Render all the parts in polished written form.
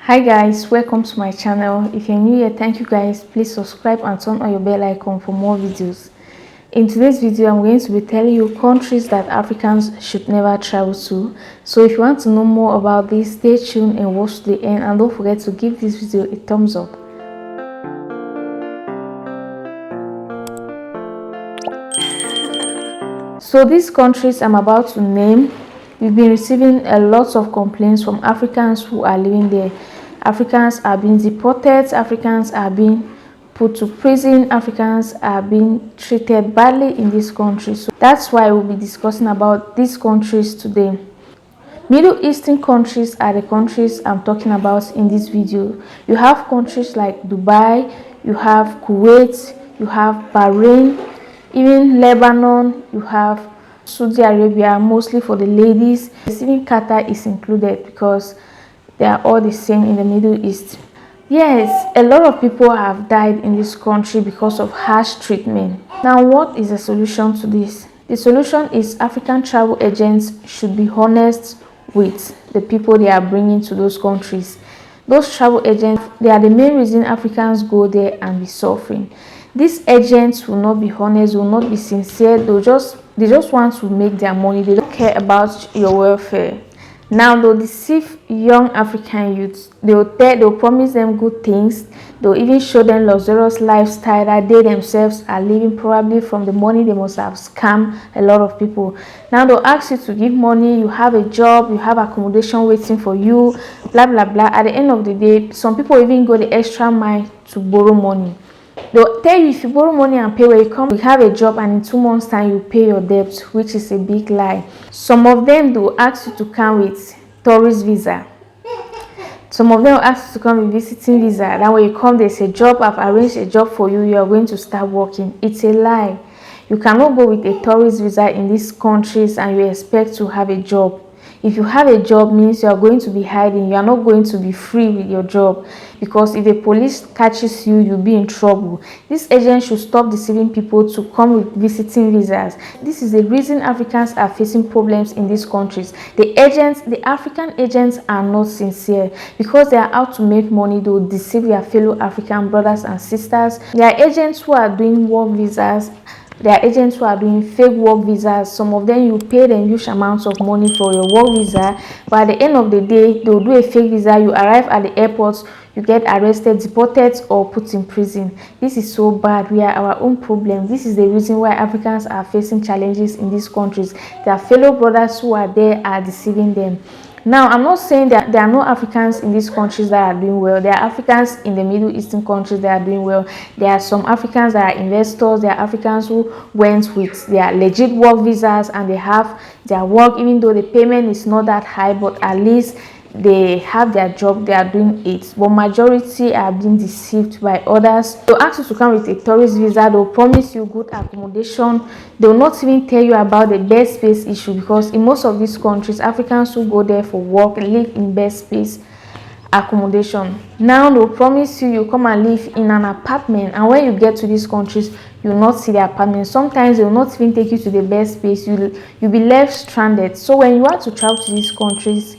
Hi guys, welcome to my channel. If you're new here, thank you guys. Please subscribe and turn on your bell icon for more videos. In today's video, I'm going to be telling you countries that Africans should never travel to. So if you want to know more about this, stay tuned and watch to the end, and don't forget to give this video a thumbs up. So these countries I'm about to name, we've been receiving a lot of complaints from Africans who are living there. Africans are being deported, Africans are being put to prison, Africans are being treated badly in these countries. So that's why we'll be discussing about these countries today. Middle Eastern countries are the countries I'm talking about in this video. You have countries like Dubai, you have Kuwait, you have Bahrain, even Lebanon, you have Saudi Arabia, mostly for the ladies. Even Qatar is included because they are all the same in the Middle East. Yes, a lot of people have died in this country because of harsh treatment. Now, what is the solution to this? The solution is African travel agents should be honest with the people they are bringing to those countries. Those travel agents, they are the main reason Africans go there and be suffering. These agents will not be honest, will not be sincere. They just want to make their money. They don't care about your welfare. Now they'll deceive young African youths. They'll promise them good things. They'll even show them luxurious lifestyle that they themselves are living, probably from the money they must have scammed a lot of people. Now they'll ask you to give money, you have a job, you have accommodation waiting for you, blah blah blah. At the end of the day, some people even go the extra mile to borrow money. They'll tell you if you borrow money and pay when you come, you have a job and in 2 months time you pay your debt, which is a big lie. Some of them will ask you to come with tourist visa. Some of them will ask you to come with visiting visa. Then when you come, there's a job, I've arranged a job for you, you are going to start working. It's a lie. You cannot go with a tourist visa in these countries and you expect to have a job. If you have a job, means you are going to be hiding. You are not going to be free with your job, because if the police catches you, you'll be in trouble. These agents should stop deceiving people to come with visiting visas. This is the reason Africans are facing problems in these countries. The African agents are not sincere. Because they are out to make money, they will deceive their fellow African brothers and sisters. There are agents who are doing work visas. There are agents who are doing fake work visas. Some of them, you pay them huge amounts of money for your work visa, but at the end of the day, they will do a fake visa. You arrive at the airport, you get arrested, deported, or put in prison. This is so bad. We are our own problem. This is the reason why Africans are facing challenges in these countries. Their fellow brothers who are there are deceiving them. Now, I'm not saying that there are no Africans in these countries that are doing well. There are Africans in the Middle Eastern countries that are doing well. There are some Africans that are investors. There are Africans who went with their legit work visas and they have their work, even though the payment is not that high, but at least they have their job, they are doing it. But majority are being deceived by others. They'll ask you to come with a tourist visa. They'll promise you good accommodation. They'll not even tell you about the bed space issue, because in most of these countries, Africans who go there for work live in bed space accommodation. Now they'll promise you come and live in an apartment, and when you get to these countries, you'll not see the apartment. Sometimes they'll not even take you to the bed space. You'll be left stranded. So when you want to travel to these countries,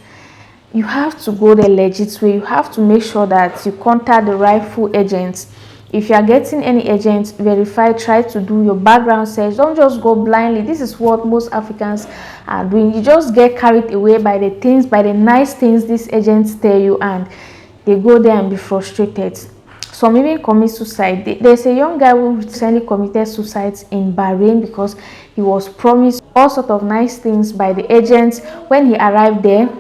you have to go the legit way. You have to make sure that you contact the rightful agents. If you are getting any agent, verify, try to do your background search. Don't just go blindly. This is what most Africans are doing. You just get carried away by the things, by the nice things these agents tell you, and they go there and be frustrated. Some even commit suicide. There's a young guy who recently committed suicide in Bahrain because he was promised all sorts of nice things by the agents. When he arrived there,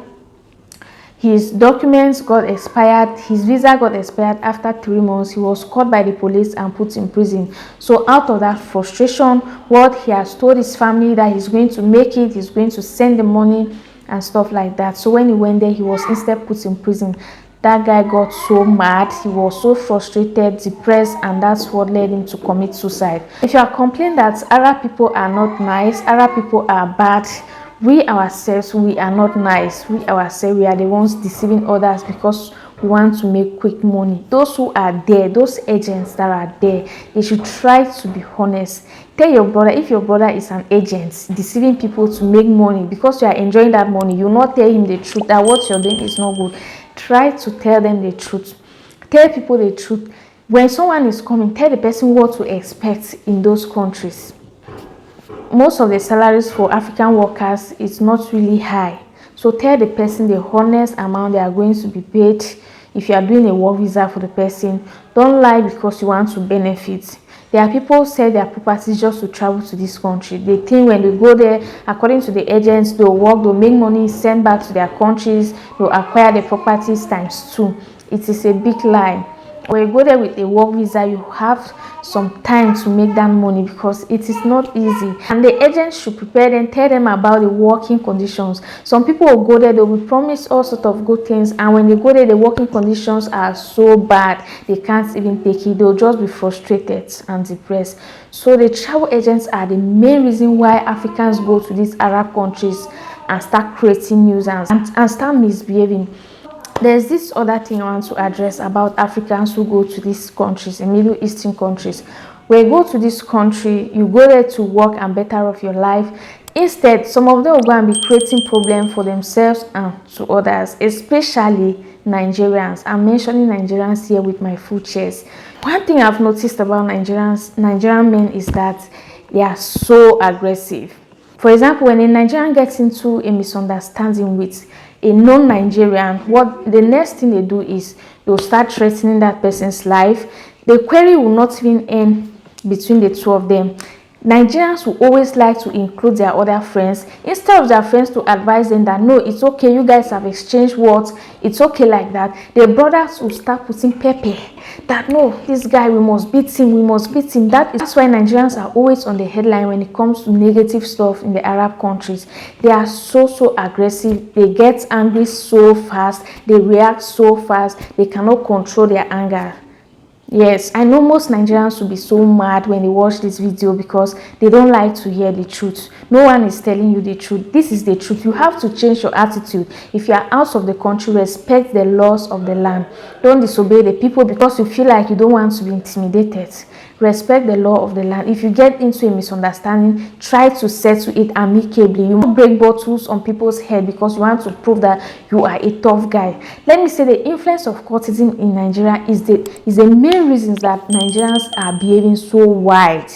his documents got expired, his visa got expired after 3 months. He was caught by the police and put in prison. So out of that frustration, what he has told his family that he's going to make it, he's going to send the money and stuff like that. So when he went there, he was instead put in prison. That guy got so mad, he was so frustrated, depressed, and that's what led him to commit suicide. If you are complaining that Arab people are not nice, Arab people are bad, we ourselves, we are not nice. We ourselves, we are the ones deceiving others because we want to make quick money. Those who are there, those agents that are there, they should try to be honest. Tell your brother, if your brother is an agent deceiving people to make money because you are enjoying that money, you not tell him the truth that what you're doing is not good. try to tell them the truth. Tell people the truth. When someone is coming, tell the person what to expect in those countries. Most of the salaries for African workers is not really high. So tell the person the honest amount they are going to be paid. If you are doing a work visa for the person, don't lie because you want to benefit. There are people who sell their properties just to travel to this country. They think when they go there, according to the agents, they'll work, they'll make money, send back to their countries, they'll acquire the properties ×2. It is a big lie. When you go there with a work visa, you have some time to make that money because it is not easy. And the agents should prepare them, tell them about the working conditions. Some people will go there, they will be promised all sorts of good things, and when they go there, the working conditions are so bad, they can't even take it. They'll just be frustrated and depressed. So the travel agents are the main reason why Africans go to these Arab countries and start creating nuisance and start misbehaving. There's this other thing I want to address about Africans who go to these countries, in Middle Eastern countries. When you go to this country, you go there to work and better off your life. Instead, some of them will go and be creating problems for themselves and to others, especially Nigerians. I'm mentioning Nigerians here with my full chest. One thing I've noticed about Nigerian men is that they are so aggressive. For example, when a Nigerian gets into a misunderstanding with a non-Nigerian, what the next thing they do is they'll start threatening that person's life. The query will not even end between the two of them. Nigerians will always like to include their other friends instead of their friends to advise them that no, it's okay, you guys have exchanged words, it's okay like that. The brothers will start putting pepper that no, this guy, we must beat him, we must beat him. That's why Nigerians are always on the headline when it comes to negative stuff in the Arab countries. They are so aggressive, they get angry so fast, they react so fast, they cannot control their anger. Yes, I know most Nigerians will be so mad when they watch this video because they don't like to hear the truth. No one is telling you the truth. This is the truth. You have to change your attitude. If you are out of the country, respect the laws of the land. Don't disobey the people because you feel like you don't want to be intimidated. Respect the law of the land. If you get into a misunderstanding, try to settle it amicably. You won't break bottles on people's head because you want to prove that you are a tough guy. Let me say the influence of courtism in Nigeria is the main reasons that Nigerians are behaving so wide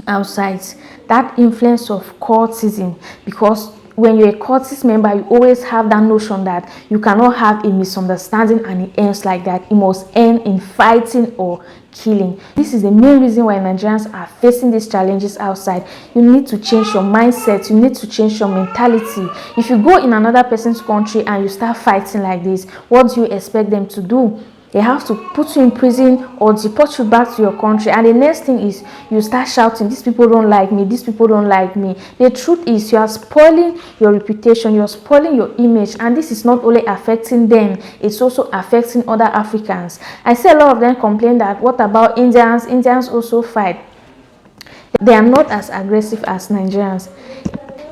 outside. That influence of courtism, because when you're a courtist member, you always have that notion that you cannot have a misunderstanding and it ends like that. It must end in fighting or killing. This is the main reason why Nigerians are facing these challenges outside. You need to change your mindset. You need to change your mentality. If you go in another person's country and you start fighting like this, what do you expect them to do? They have to put you in prison or deport you back to your country. And the next thing is you start shouting, these people don't like me, these people don't like me. The truth is you are spoiling your reputation, you're spoiling your image. And this is not only affecting them, it's also affecting other Africans. I see a lot of them complain that what about Indians? Indians also fight. They are not as aggressive as Nigerians.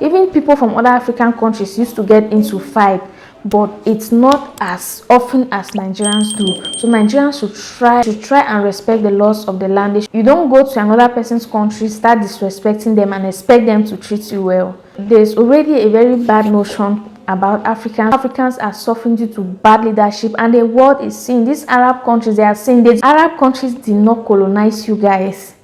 Even people from other African countries used to get into fight, but it's not as often as Nigerians do. So Nigerians should try and respect the laws of the land. You don't go to another person's country, start disrespecting them and expect them to treat you well. There's already a very bad notion about Africans. Africans are suffering due to bad leadership, and the world is seeing these Arab countries. They are saying the Arab countries did not colonize you guys.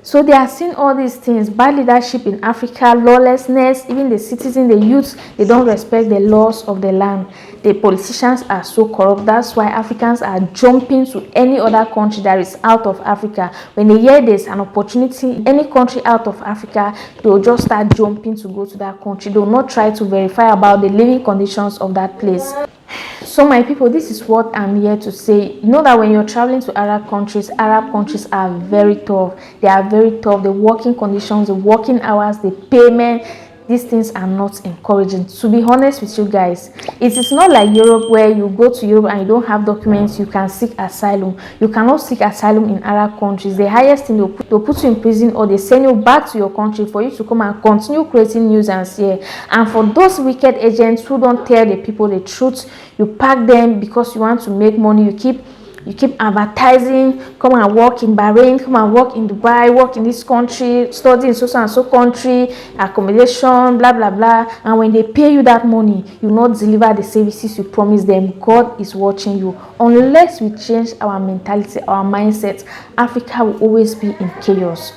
So they are seeing all these things, bad leadership in Africa, lawlessness, even the citizens, the youths, they don't respect the laws of the land. The politicians are so corrupt. That's why Africans are jumping to any other country that is out of Africa. When they hear there's an opportunity in any country out of Africa, they'll just start jumping to go to that country. They'll not try to verify about the living conditions of that place. So my people, this is what I'm here to say. You know that when you're traveling to Arab countries are very tough. They are very tough. The working conditions, the working hours, the payment, these things are not encouraging. To be honest with you guys, it is not like Europe where you go to Europe and you don't have documents, you can seek asylum. You cannot seek asylum in Arab countries. The highest thing, they'll put you in prison or they send you back to your country for you to come and continue creating nuisance here. And for those wicked agents who don't tell the people the truth, you pack them because you want to make money. You keep you keep advertising, come and work in Bahrain, come and work in Dubai, work in this country, study in so and so country, accommodation, blah blah blah. And when they pay you that money, you not deliver the services you promise them. God is watching you. Unless we change our mentality, our mindset, Africa will always be in chaos.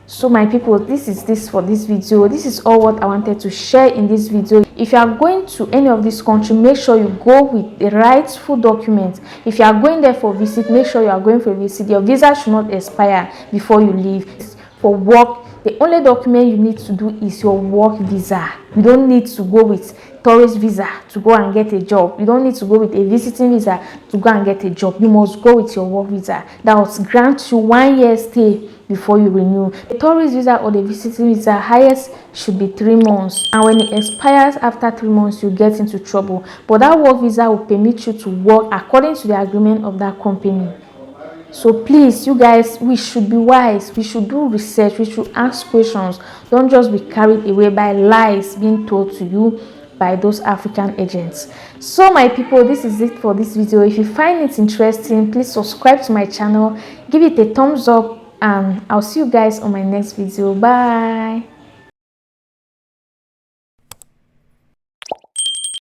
So my people, this is for this video. This is all what I wanted to share in this video. If you are going to any of this country, make sure you go with the rightful documents. If you are going there for visit, make sure you are going for a visit. Your visa should not expire before you leave. For work, the only document you need to do is your work visa. You don't need to go with tourist visa to go and get a job. You don't need to go with a visiting visa to go and get a job. You must go with your work visa. That will grant you 1 year stay before you renew. The tourist visa or the visiting visa highest should be 3 months, and when it expires after 3 months, you get into trouble. But that work visa will permit you to work according to the agreement of that company. So please, you guys, we should be wise. We should do research. We should ask questions. Don't just be carried away by lies being told to you by those African agents. So my people, this is it for this video. If you find it interesting, please subscribe to my channel, give it a thumbs up, and I'll see you guys on my next video. Bye.